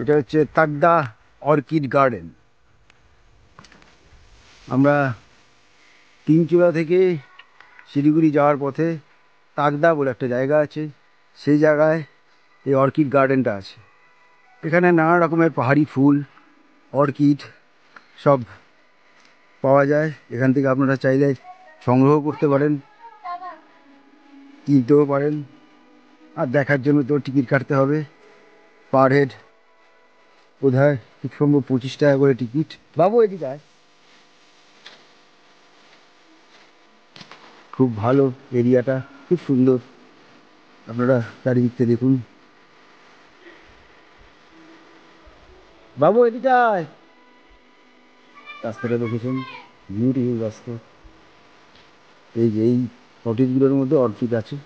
এটা হচ্ছে Takdah orchid garden. আমরা তিনচূড়া থেকে শিলিগুড়ি যাওয়ার পথে তাকদা বলে একটা জায়গা আছে, সেই জায়গায় এই অর্কিড গার্ডেনটা আছে। এখানে নানা রকমের পাহাড়ি ফুল, অর্কিড সব পাওয়া যায়। এখান থেকে আপনারা চাইলে সংগ্রহ করতে পারেন, কিনতেও পারেন। আর দেখার জন্য তো টিকিট কাটতে হবে, পার হেড বোধহয় খুব সম্ভব 25 টাকা করে টিকিট। বাবু এদিকে আয়। খুব ভালো এরিয়াটা, খুব সুন্দর। আপনারা চারিদিকটা দেখুন। বাবু এদিকে আয়। রাস্তাটা দেখেছেন, বিউটিফুল রাস্তা। এই যে এই অর্কিডগুলোর মধ্যে অর্কিড আছে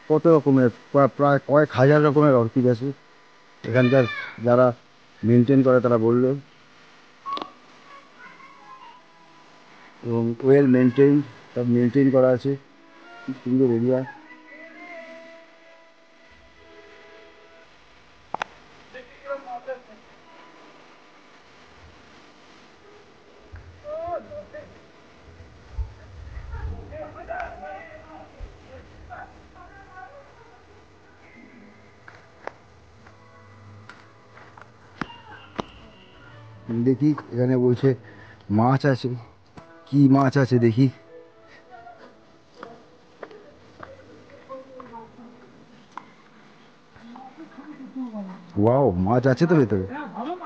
কত রকমের, প্রায় কয়েক হাজার রকমের অর্কিড আছে। এখানকার যারা মেনটেন করে তারা বললো, এবং ওয়েল মেনটেন, সব মেনটেন করা আছে। খুব সুন্দর এরিয়া। দেখি এখানে বলছে মাছ আছে, কি মাছ আছে দেখি। ওয়াও, মাছ আছে তো ভেতরে।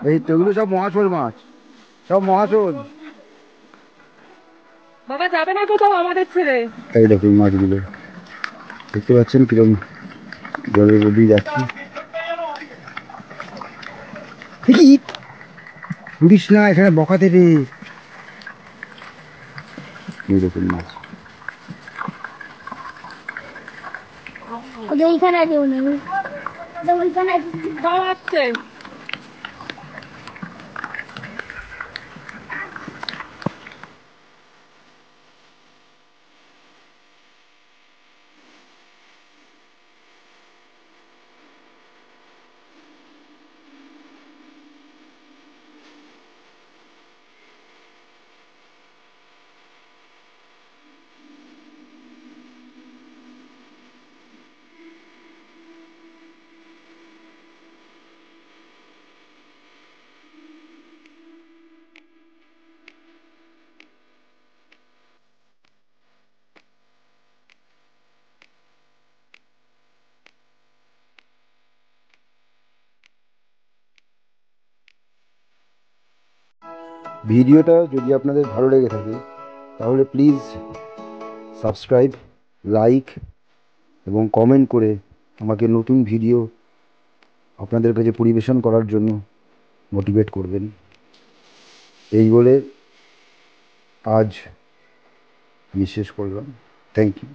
এই তো এগুলো সব মহাশোল মাছ, সব মহাশোল। বাবা যাবে না কোথাও আমাদের ছেড়ে। এই দেখুন মাছগুলো, দেখতে পাচ্ছেন কিরকম জলের মধ্যে যাচ্ছি। পুলিশ না, এখানে বকাতে রে। এই দেখুন মাছ। ওইখানে কেউ নেই, ওইখানে আসছে। ভিডিওটা যদি আপনাদের ভালো লেগে থাকে তাহলে প্লিজ সাবস্ক্রাইব, লাইক এবং কমেন্ট করে আমাকে নতুন ভিডিও আপনাদের কাছে পরিবেশন করার জন্য মোটিভেট করবেন। এই বলে আজ আমি শেষ করলাম। Thank you.